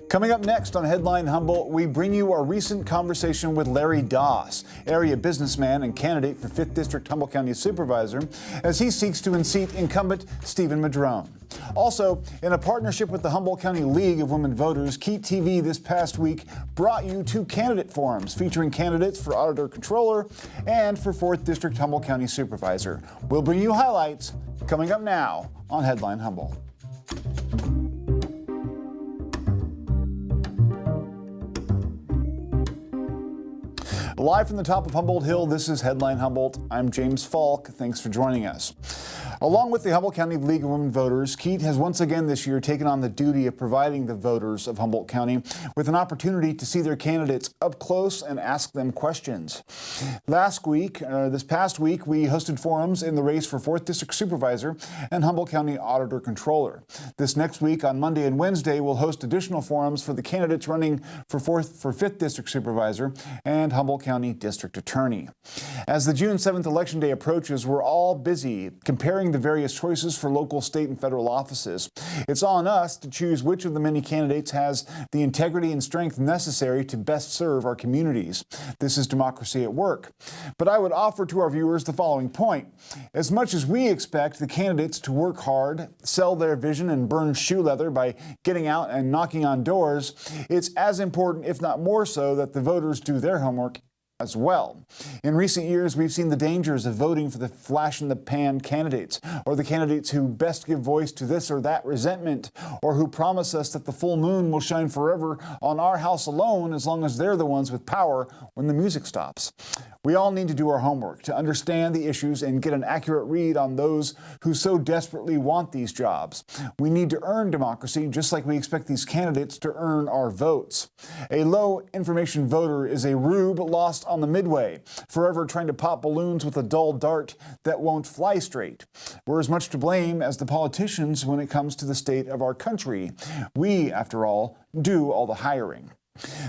Coming up next on Headline Humboldt, we bring you our recent conversation with Larry Doss, area businessman and candidate for 5th District Humboldt County Supervisor, as he seeks to unseat incumbent Stephen Madrone. Also, in a partnership with the Humboldt County League of Women Voters, KEET TV this past week brought you 2 candidate forums featuring candidates for Auditor Controller and for 4th District Humboldt County Supervisor. We'll bring you highlights coming up now on Headline Humboldt. Live from the top of Humboldt Hill, this is Headline Humboldt. I'm James Falk. Thanks for joining us. Along with the Humboldt County League of Women Voters, KEET has once again this year taken on the duty of providing the voters of Humboldt County with an opportunity to see their candidates up close and ask them questions. This past week, we hosted forums in the race for 4th District Supervisor and Humboldt County Auditor Controller. This next week, on Monday and Wednesday, we'll host additional forums for the candidates running for 5th District Supervisor and Humboldt County District Attorney. As the June 7th Election Day approaches, we're all busy comparing the various choices for local, state, and federal offices. It's on us to choose which of the many candidates has the integrity and strength necessary to best serve our communities. This is democracy at work. But I would offer to our viewers the following point. As much as we expect the candidates to work hard, sell their vision, and burn shoe leather by getting out and knocking on doors, it's as important, if not more so, that the voters do their homework as well. In recent years, we've seen the dangers of voting for the flash-in-the-pan candidates, or the candidates who best give voice to this or that resentment, or who promise us that the full moon will shine forever on our house alone as long as they're the ones with power when the music stops. We all need to do our homework to understand the issues and get an accurate read on those who so desperately want these jobs. We need to earn democracy just like we expect these candidates to earn our votes. A low information voter is a rube lost on the midway, forever trying to pop balloons with a dull dart that won't fly straight. We're as much to blame as the politicians when it comes to the state of our country. We, after all, do all the hiring.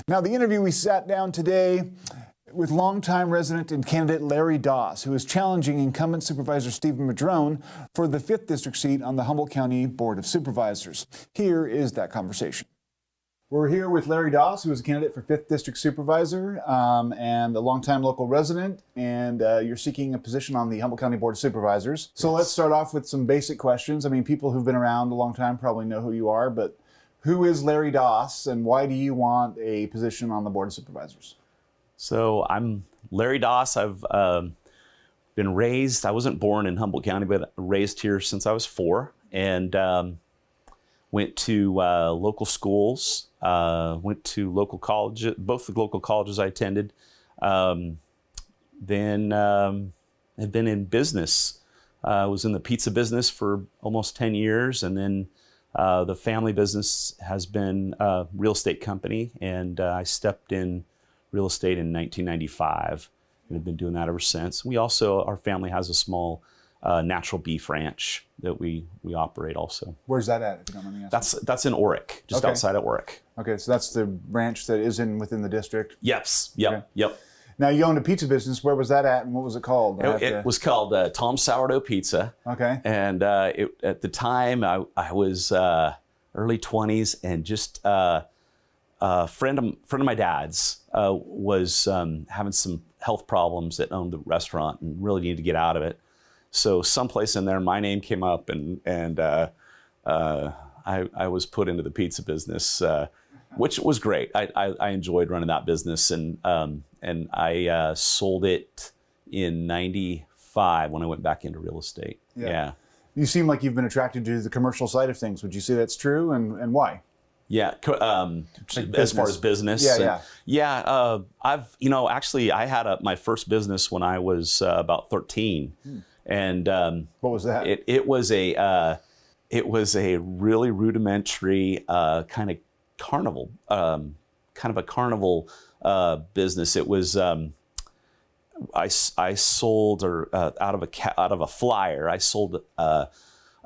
Now, the interview we sat down today with longtime resident and candidate Larry Doss, who is challenging incumbent Supervisor Stephen Madrone for the 5th District seat on the Humboldt County Board of Supervisors. Here is that conversation. We're here with Larry Doss, who is a candidate for 5th District Supervisor and a longtime local resident, and you're seeking a position on the Humboldt County Board of Supervisors. So let's start off with some basic questions. I mean, people who've been around a long time probably know who you are, but who is Larry Doss, and why do you want a position on the Board of Supervisors? So I'm Larry Doss. I've been raised, I wasn't born in Humboldt County, but raised here since I was 4, and went to local schools, went to local colleges, both the local colleges I attended. Then had been in business. I was in the pizza business for almost 10 years, and then the family business has been a real estate company, and I stepped in real estate in 1995, and have been doing that ever since. We also, our family has a small natural beef ranch that we operate also. Where's that at, if you don't mind me asking? That's in Oric, just outside of Oric. Okay, so that's the ranch that is within the district? Yes, yep, okay. Yep. Now, you owned a pizza business. Where was that at, and what was it called? It was called Tom's Sourdough Pizza. Okay. And at the time, I was early 20s, and just a friend of my dad's was having some health problems that owned the restaurant and really needed to get out of it. So someplace in there, my name came up, and I was put into the pizza business, which was great. I enjoyed running that business, and I sold it in '95 when I went back into real estate. Yeah. You seem like you've been attracted to the commercial side of things. Would you say that's true, and why? Yeah, as far as business. Yeah. I've, actually, I had my first business when I was about 13, and what was that? It was a really rudimentary kind of carnival, business. It was I sold out of a flyer. I sold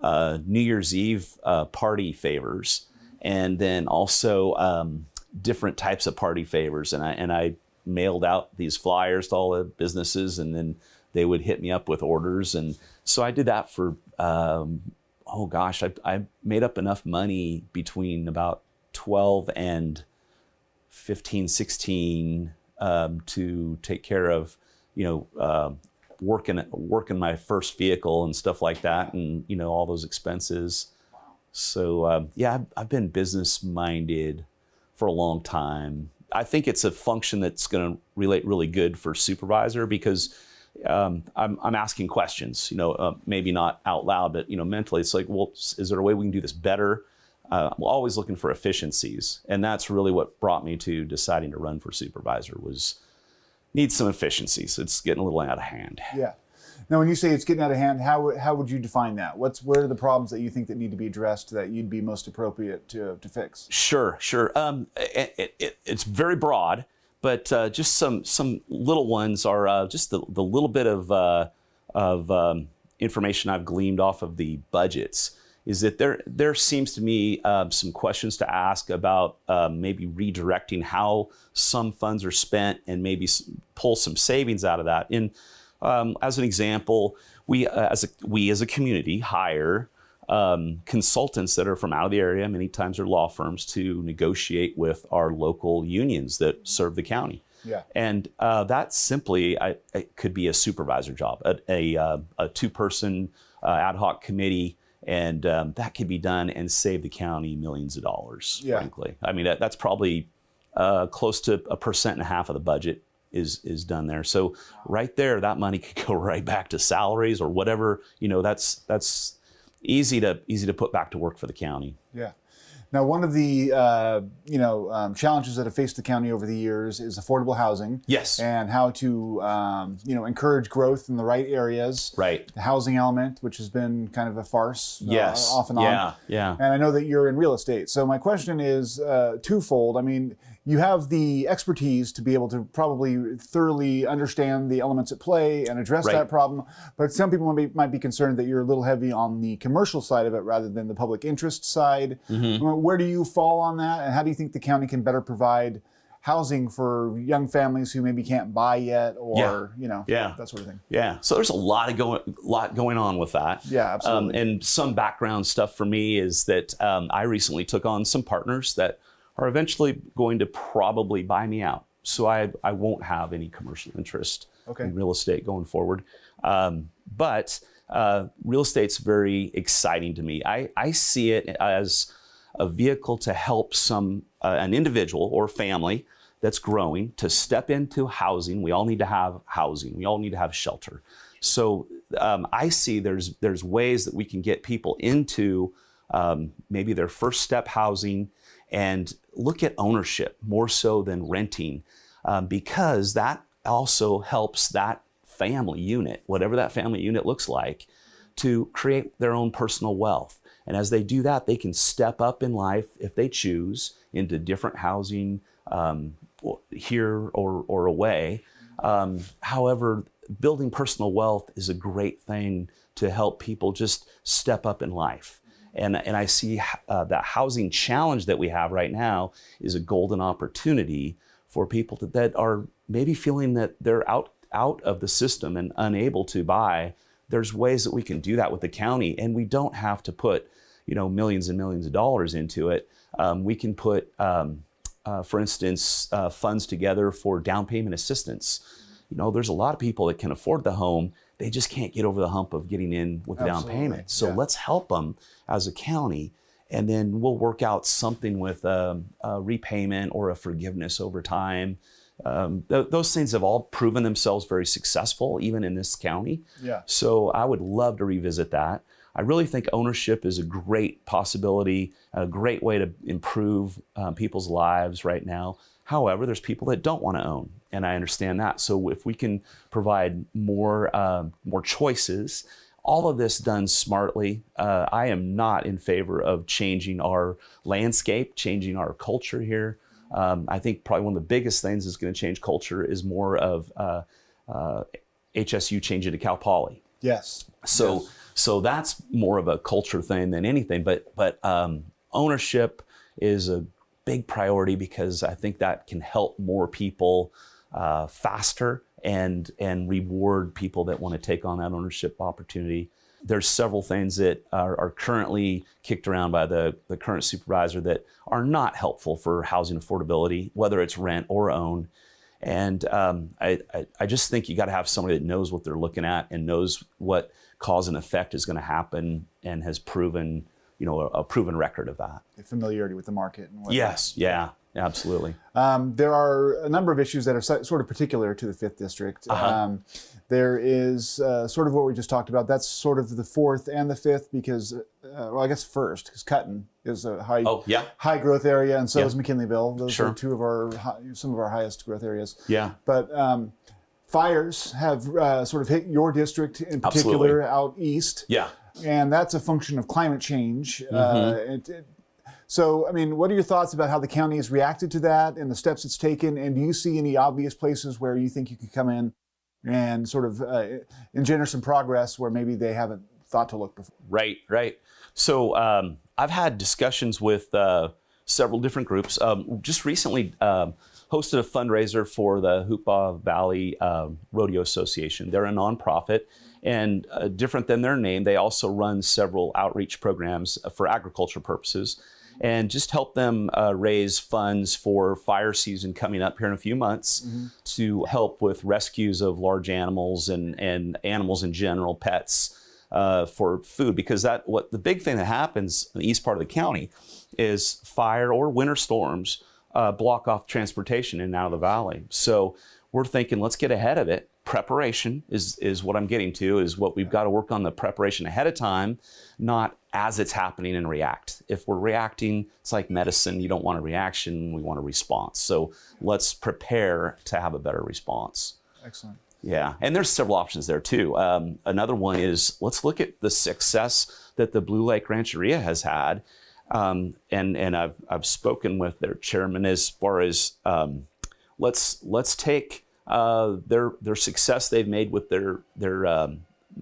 New Year's Eve party favors. And then also different types of party favors, and I mailed out these flyers to all the businesses, and then they would hit me up with orders, and so I did that for I made up enough money between about 12 and 15, 16 to take care of, working my first vehicle and stuff like that, and all those expenses. So I've been business minded for a long time. I think it's a function that's going to relate really good for supervisor, because I'm asking questions, maybe not out loud, but mentally it's like, well, is there a way we can do this better? I'm always looking for efficiencies, and that's really what brought me to deciding to run for supervisor. Was need some efficiencies. It's getting a little out of hand. Yeah. Now, when you say it's getting out of hand, how would you define that? What are the problems that you think that need to be addressed that you'd be most appropriate to fix? Sure. It's very broad, but just some little ones are just the little bit of information I've gleaned off of the budgets. Is that there seems to me some questions to ask about maybe redirecting how some funds are spent, and maybe pull some savings out of that. As an example, we as a community hire consultants that are from out of the area. Many times they're law firms, to negotiate with our local unions that serve the county. Yeah. And that simply it could be a supervisor job, a two-person ad hoc committee. And that could be done and save the county millions of dollars, frankly. I mean, that's probably close to 1.5% of the budget is done there. So right there, that money could go right back to salaries or whatever. That's easy to put back to work for the county. Yeah. Now, one of the challenges that have faced the county over the years is affordable housing. Yes. And how to encourage growth in the right areas. Right. The housing element, which has been kind of a farce. Yes. Off and on. Yeah. And I know that you're in real estate. So my question is twofold. I mean, you have the expertise to be able to probably thoroughly understand the elements at play and address that problem. But some people might be concerned that you're a little heavy on the commercial side of it rather than the public interest side. Mm-hmm. Where do you fall on that? And how do you think the county can better provide housing for young families who maybe can't buy yet, or that sort of thing? Yeah. So there's a lot going on with that. Yeah, absolutely. And some background stuff for me is that I recently took on some partners that are eventually going to probably buy me out. So I won't have any commercial interest in real estate going forward. But real estate's very exciting to me. I see it as a vehicle to help an individual or family that's growing to step into housing. We all need to have housing. We all need to have shelter. So I see there's ways that we can get people into maybe their first step housing, and look at ownership more so than renting, because that also helps that family unit, whatever that family unit looks like, to create their own personal wealth. And as they do that, they can step up in life, if they choose, into different housing here or away. However, building personal wealth is a great thing to help people just step up in life. And I see that housing challenge that we have right now is a golden opportunity for people that are maybe feeling that they're out of the system and unable to buy. There's ways that we can do that with the county, and we don't have to put millions and millions of dollars into it. We can put, for instance, funds together for down payment assistance. There's a lot of people that can afford the home. They just can't get over the hump of getting in with the down payment. So let's help them as a county, and then we'll work out something with a repayment or a forgiveness over time. Those things have all proven themselves very successful, even in this county. Yeah. So I would love to revisit that. I really think ownership is a great possibility, a great way to improve people's lives right now. However, there's people that don't want to own, and I understand that. So if we can provide more choices, all of this done smartly, I am not in favor of changing our landscape, changing our culture here. I think probably one of the biggest things that's going to change culture is more of HSU changing to Cal Poly. Yes. So that's more of a culture thing than anything. But ownership is a big priority, because I think that can help more people faster and reward people that want to take on that ownership opportunity. There's several things that are currently kicked around by the current supervisor that are not helpful for housing affordability, whether it's rent or own. And I just think you got to have somebody that knows what they're looking at and knows what cause and effect is going to happen and has proven, a proven record of that. Familiarity with the market. And yes, yeah, absolutely. There are a number of issues that are sort of particular to the 5th District. There is sort of what we just talked about. That's sort of the 4th and the 5th because, I guess 1st, because Cutton is a high growth area, and so is McKinleyville. Those are two of some of our highest growth areas. Yeah. But fires have sort of hit your district in particular out east. Yeah. And that's a function of climate change. So, I mean, what are your thoughts about how the county has reacted to that and the steps it's taken? And do you see any obvious places where you think you could come in and sort of engender some progress where maybe they haven't thought to look before? Right. So I've had discussions with several different groups. Just recently hosted a fundraiser for the Hoopah Valley Rodeo Association. They're a nonprofit, and different than their name, they also run several outreach programs for agriculture purposes, and just help them raise funds for fire season coming up here in a few months to help with rescues of large animals and animals in general, pets, for food. Because the big thing that happens in the east part of the county is fire or winter storms block off transportation in and out of the valley. So we're thinking, let's get ahead of it. Preparation is what I'm getting to, is what we've got to work on, the preparation ahead of time, not as it's happening and react. If we're reacting, it's like medicine. You don't want a reaction, we want a response. So let's prepare to have a better response. Excellent. Yeah, and there's several options there too. Another one is, let's look at the success that the Blue Lake Rancheria has had. And I've spoken with their chairman as far as let's take their success they've made with their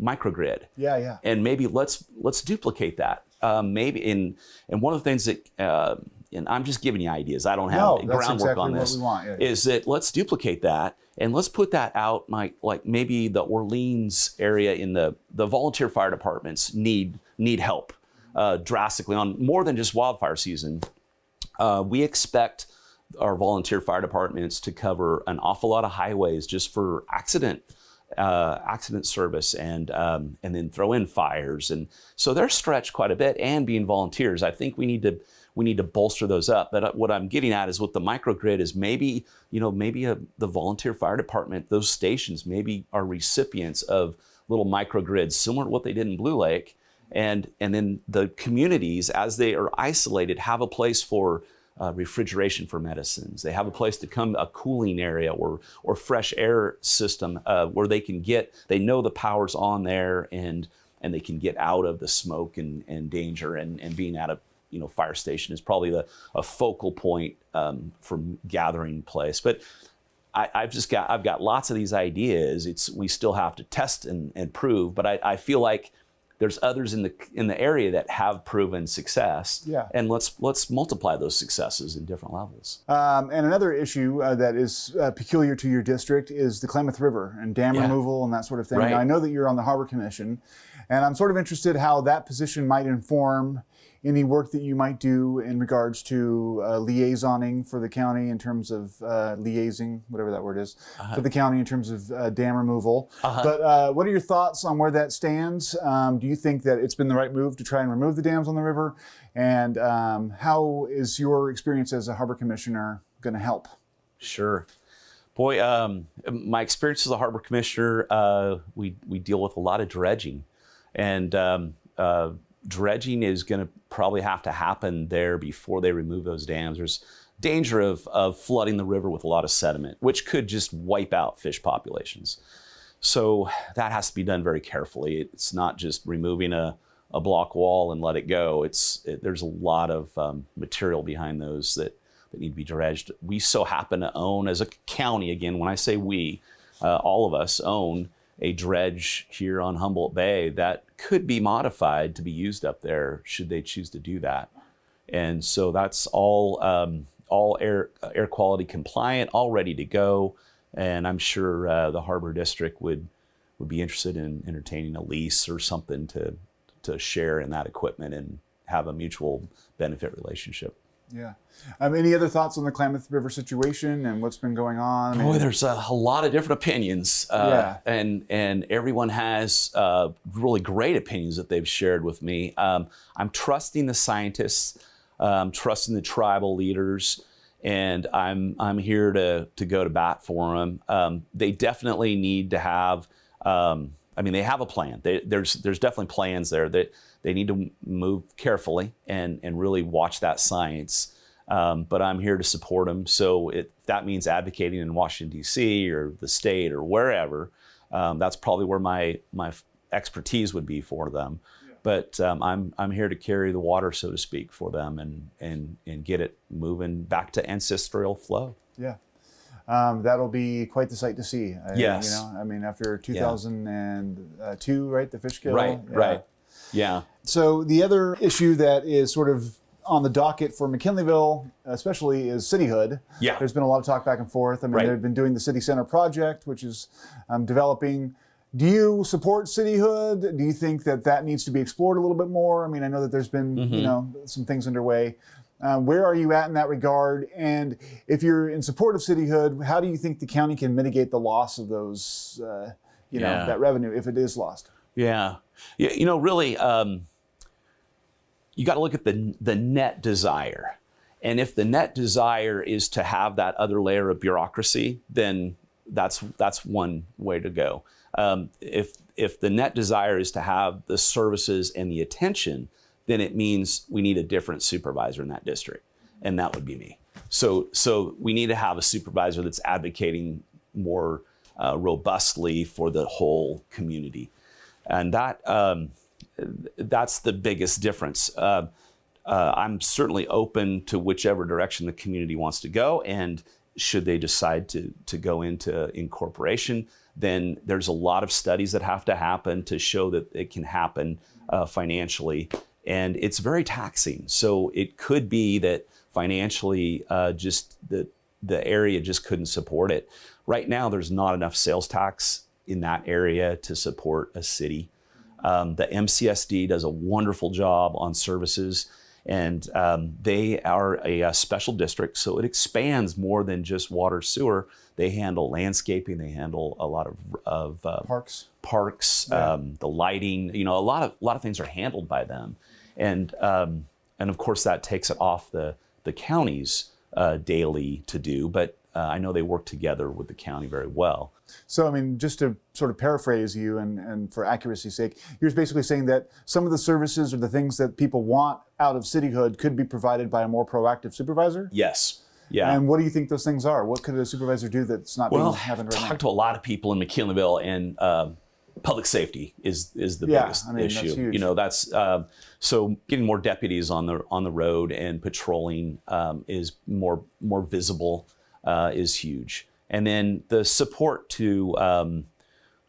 microgrid. Yeah. And maybe let's duplicate that. And one of the things that and I'm just giving you ideas. I don't have groundwork on this. What we want. Yeah. Is that let's duplicate that and let's put that out like maybe the Orleans area in the volunteer fire departments need help drastically on more than just wildfire season. We expect our volunteer fire departments to cover an awful lot of highways just for accident service and then throw in fires. And so they're stretched quite a bit, and being volunteers, I think we need to bolster those up. But what I'm getting at is with the microgrid is maybe the volunteer fire department, those stations maybe are recipients of little microgrids similar to what they did in Blue Lake. And then the communities, as they are isolated, have a place for refrigeration for medicines. They have a place to come, a cooling area or fresh air system where they know the power's on there and they can get out of the smoke and danger, and being at a fire station is probably a focal point for gathering place. But I've got lots of these ideas. We still have to test and prove, but I feel like there's others in the area that have proven success. Yeah. And let's multiply those successes in different levels. And another issue that is peculiar to your district is the Klamath River and dam removal and that sort of thing. Right. Now, I know that you're on the Harbor Commission, and I'm sort of interested how that position might inform any work that you might do in regards to liaisoning for the county in terms of liaising, whatever that word is, for the county in terms of dam removal. But what are your thoughts on where that stands? Do you think that it's been the right move to try and remove the dams on the river? And how is your experience as a harbor commissioner going to help? Sure. Boy, my experience as a harbor commissioner, we deal with a lot of dredging. And dredging is going to probably have to happen there before they remove those dams. There's danger of flooding the river with a lot of sediment, which could just wipe out fish populations. So that has to be done very carefully. It's not just removing a block wall and let it go. There's a lot of material behind those that need to be dredged. We so happen to own, as a county, again, when I say we, all of us own a dredge here on Humboldt Bay that could be modified to be used up there should they choose to do that. And so that's all air quality compliant, all ready to go. And I'm sure the Harbor District would would be interested in entertaining a lease or something to share in that equipment and have a mutual benefit relationship. Yeah. Any other thoughts on the Klamath River situation and what's been going on? Boy, there's a lot of different opinions, and everyone has really great opinions that they've shared with me. I'm trusting the scientists, trusting the tribal leaders, and I'm here to go to bat for them. They definitely need to have. They have a plan. There's definitely plans there that they need to move carefully and really watch that science. But I'm here to support them. So if that means advocating in Washington, D.C. or the state or wherever, that's probably where my expertise would be for them. Yeah. But I'm here to carry the water, so to speak, for them and get it moving back to ancestral flow. Yeah. That'll be quite the sight to see. Yes. After 2002, right? The fish kill. Right. Yeah. So the other issue that is sort of on the docket for McKinleyville, especially, is cityhood. Yeah. There's been a lot of talk back and forth. They've been doing the City Center project, which is developing. Do you support cityhood? Do you think that needs to be explored a little bit more? I know that there's been, some things underway. Where are you at in that regard? And if you're in support of cityhood, how do you think the county can mitigate the loss of those, that revenue if it is lost? Yeah. Really, you got to look at the net desire. And if the net desire is to have that other layer of bureaucracy, then that's one way to go. If the net desire is to have the services and the attention, then it means we need a different supervisor in that district, and that would be me. So we need to have a supervisor that's advocating more robustly for the whole community, and that's the biggest difference. I'm certainly open to whichever direction the community wants to go, and should they decide to go into incorporation, then there's a lot of studies that have to happen to show that it can happen financially. And it's very taxing. So it could be that financially, just the area just couldn't support it. Right now, there's not enough sales tax in that area to support a city. The MCSD does a wonderful job on services, and they are a special district, so it expands more than just water yeah. They handle landscaping, they handle a lot of parks, yeah. The lighting. A lot of things are handled by them. And of course that takes it off the county's daily to do, but I know they work together with the county very well. So, just to sort of paraphrase you and for accuracy's sake, you're basically saying that some of the services or the things that people want out of cityhood could be provided by a more proactive supervisor? Yes. Yeah. And what do you think those things are? What could a supervisor do that's not being happening right now? I've talked to a lot of people in McKinleyville, and public safety is the biggest issue. That's huge. So getting more deputies on the road and patrolling is more visible is huge. And then the support to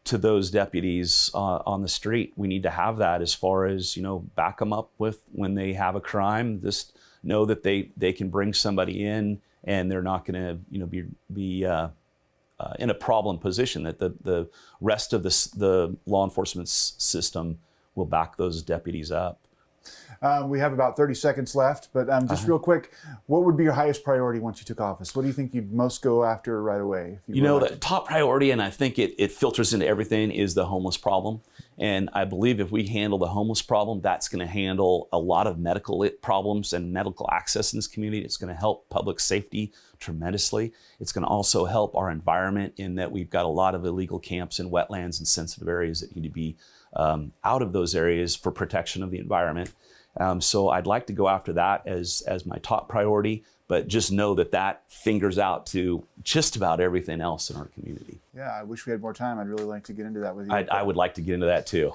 those deputies on the street, we need to have that as far as back them up with when they have a crime. Just know that they can bring somebody in and they're not going to be in a problem position, that the rest of the law enforcement system will back those deputies up. We have about 30 seconds left, but just real quick, what would be your highest priority once you took office? What do you think you'd most go after right away? The top priority, and I think it filters into everything, is the homeless problem. And I believe if we handle the homeless problem, that's going to handle a lot of medical problems and medical access in this community. It's going to help public safety tremendously. It's going to also help our environment in that we've got a lot of illegal camps in wetlands and sensitive areas that need to be out of those areas for protection of the environment. So I'd like to go after that as my top priority, but just know that fingers out to just about everything else in our community. Yeah, I wish we had more time. I'd really like to get into that with you. I would like to get into that too.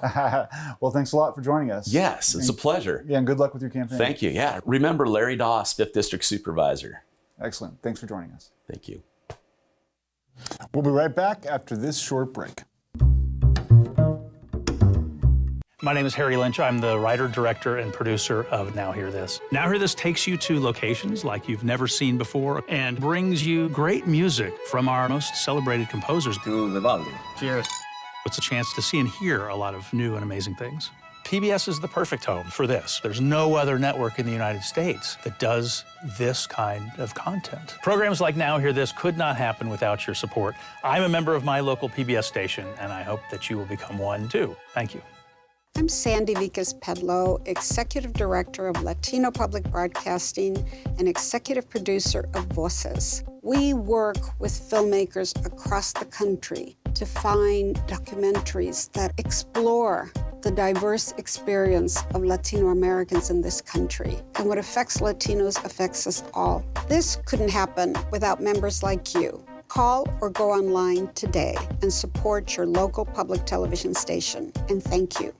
Well, thanks a lot for joining us. Yes, it's a pleasure. Yeah, and good luck with your campaign. Thank you. Yeah, remember Larry Doss, 5th District Supervisor. Excellent. Thanks for joining us. Thank you. We'll be right back after this short break. My name is Harry Lynch. I'm the writer, director, and producer of Now Hear This. Now Hear This takes you to locations like you've never seen before and brings you great music from our most celebrated composers. To Vivaldi. Cheers. It's a chance to see and hear a lot of new and amazing things. PBS is the perfect home for this. There's no other network in the United States that does this kind of content. Programs like Now Hear This could not happen without your support. I'm a member of my local PBS station, and I hope that you will become one too. Thank you. I'm Sandy Vicas-Pedlo, Executive Director of Latino Public Broadcasting and Executive Producer of Voces. We work with filmmakers across the country to find documentaries that explore the diverse experience of Latino Americans in this country. And what affects Latinos affects us all. This couldn't happen without members like you. Call or go online today and support your local public television station. And thank you.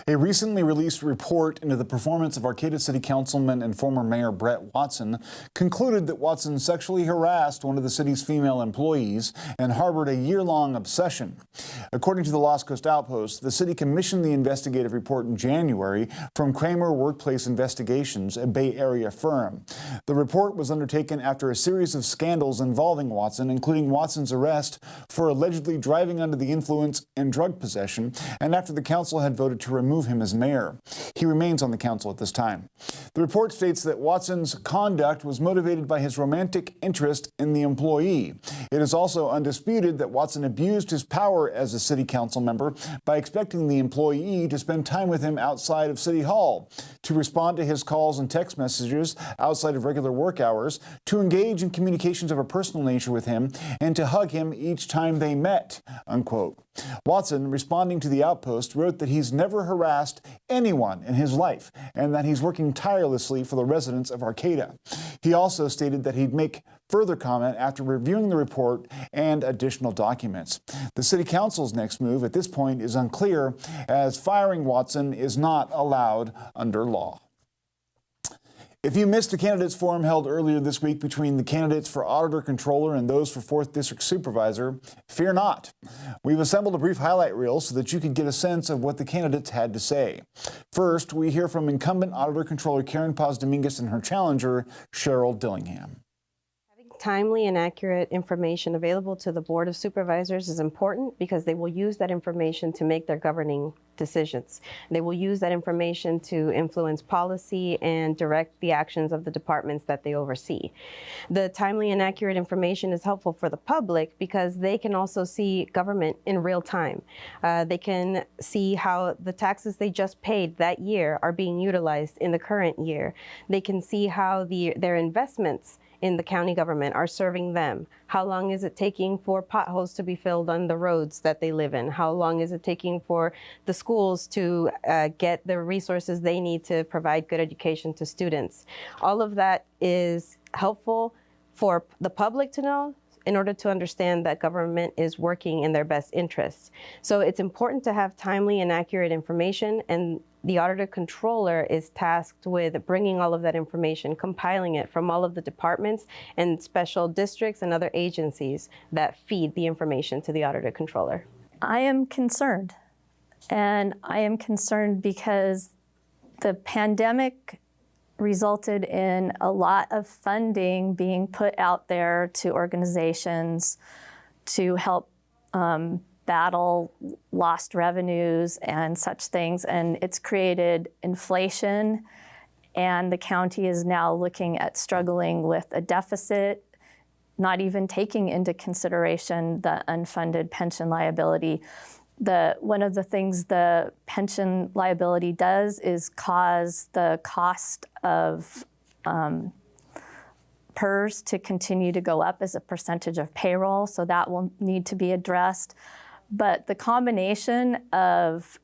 A recently released report into the performance of Arcata City Councilman and former Mayor Brett Watson concluded that Watson sexually harassed one of the city's female employees and harbored a year-long obsession. According to the Lost Coast Outpost, the city commissioned the investigative report in January from Kramer Workplace Investigations, a Bay Area firm. The report was undertaken after a series of scandals involving Watson, including Watson's arrest for allegedly driving under the influence and drug possession, and after the council had voted to remove him as mayor. He remains on the council at this time. The report states that Watson's conduct was motivated by his romantic interest in the employee. It is also undisputed that Watson abused his power as a city council member by expecting the employee to spend time with him outside of City Hall, to respond to his calls and text messages outside of regular work hours, to engage in communications of a personal nature with him, and to hug him each time they met, unquote. Watson, responding to the Outpost, wrote that he's never harassed anyone in his life and that he's working tirelessly for the residents of Arcata. He also stated that he'd make further comment after reviewing the report and additional documents. The City Council's next move at this point is unclear, as firing Watson is not allowed under law. If you missed the candidates forum held earlier this week between the candidates for Auditor Controller and those for 4th District Supervisor, fear not. We've assembled a brief highlight reel so that you can get a sense of what the candidates had to say. First, we hear from Incumbent Auditor Controller Karen Postdomingus and her challenger, Cheryl Dillingham. Timely and accurate information available to the Board of Supervisors is important because they will use that information to make their governing decisions. They will use that information to influence policy and direct the actions of the departments that they oversee. The timely and accurate information is helpful for the public because they can also see government in real time. They can see how the taxes they just paid that year are being utilized in the current year. They can see how their investments in the county government are serving them. How long is it taking for potholes to be filled on the roads that they live in? How long is it taking for the schools to get the resources they need to provide good education to students? All of that is helpful for the public to know in order to understand that government is working in their best interests. So it's important to have timely and accurate information, and the Auditor Controller is tasked with bringing all of that information, compiling it from all of the departments and special districts and other agencies that feed the information to the Auditor Controller. I am concerned, and I am concerned because the pandemic resulted in a lot of funding being put out there to organizations to help battle lost revenues and such things, and it's created inflation, and the county is now looking at struggling with a deficit, not even taking into consideration the unfunded pension liability. One of the things the pension liability does is cause the cost of PERS to continue to go up as a percentage of payroll, so that will need to be addressed. But the combination of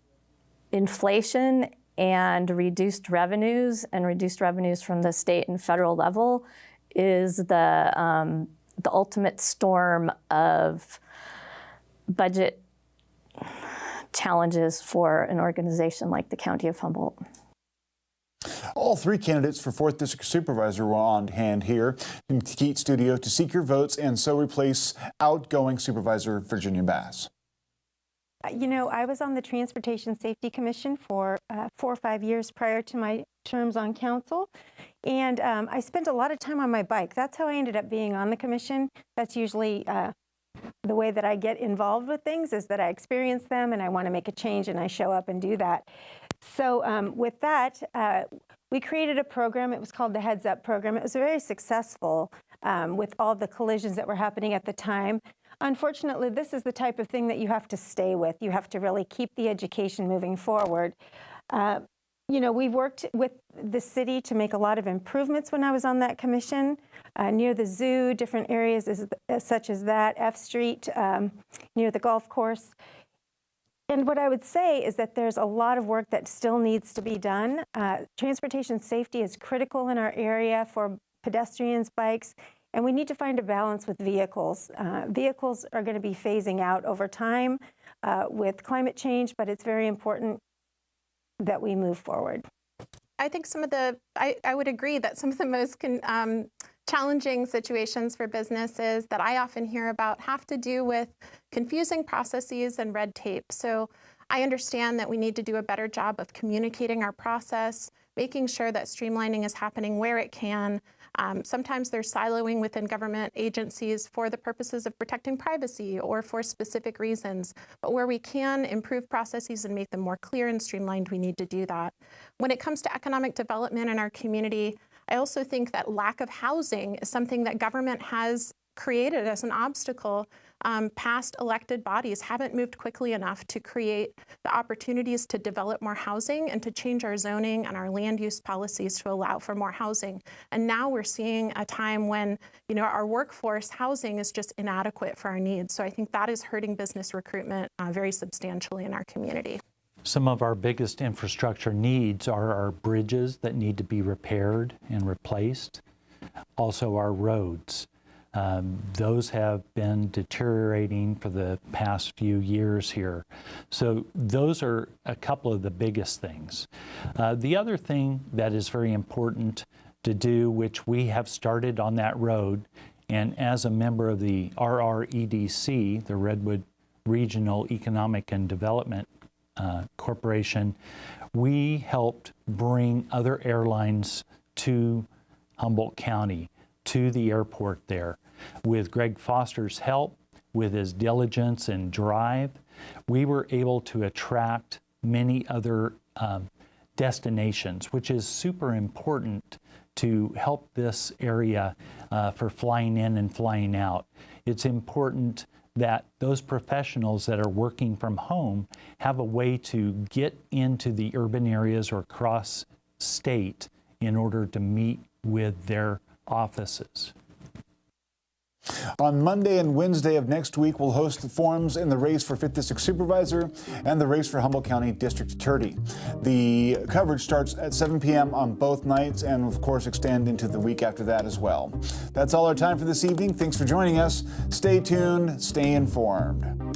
inflation and reduced revenues from the state and federal level is the ultimate storm of budget challenges for an organization like the County of Humboldt. All three candidates for 4th District Supervisor were on hand here in the KEET studio to seek your votes and so replace outgoing Supervisor Virginia Bass. You know, I was on the Transportation Safety Commission for 4 or 5 years prior to my terms on council, and I spent a lot of time on my bike. That's how I ended up being on the commission. That's usually the way that I get involved with things is that I experience them and I want to make a change and I show up and do that. So with that, we created a program. It was called the Heads Up program. It was very successful with all the collisions that were happening at the time. Unfortunately, this is the type of thing that you have to stay with. You have to really keep the education moving forward. You know, we worked with the city to make a lot of improvements when I was on that commission, near the zoo, different areas such as that, F Street, near the golf course. And what I would say is that there's a lot of work that still needs to be done. Transportation safety is critical in our area for pedestrians, bikes, and we need to find a balance with vehicles. Vehicles are going to be phasing out over time with climate change, but it's very important that we move forward. I think I would agree that some of the most challenging situations for businesses that I often hear about have to do with confusing processes and red tape. So I understand that we need to do a better job of communicating our process, making sure that streamlining is happening where it can. Sometimes there's siloing within government agencies for the purposes of protecting privacy or for specific reasons. But where we can improve processes and make them more clear and streamlined, we need to do that. When it comes to economic development in our community, I also think that lack of housing is something that government has created as an obstacle. Past elected bodies haven't moved quickly enough to create the opportunities to develop more housing and to change our zoning and our land use policies to allow for more housing. And now we're seeing a time when, you know, our workforce housing is just inadequate for our needs. So I think that is hurting business recruitment very substantially in our community. Some of our biggest infrastructure needs are our bridges that need to be repaired and replaced, also our roads. Those have been deteriorating for the past few years here. So those are a couple of the biggest things. The other thing that is very important to do, which we have started on that road, and as a member of the RREDC, the Redwood Regional Economic and Development Corporation, we helped bring other airlines to Humboldt County, to the airport there. With Greg Foster's help, with his diligence and drive, we were able to attract many other destinations, which is super important to help this area for flying in and flying out. It's important that those professionals that are working from home have a way to get into the urban areas or cross state in order to meet with their offices. On Monday and Wednesday of next week, we'll host the forums in the race for 5th District Supervisor and the race for Humboldt County District Attorney. The coverage starts at 7 p.m. on both nights and, of course, extend into the week after that as well. That's all our time for this evening. Thanks for joining us. Stay tuned, stay informed.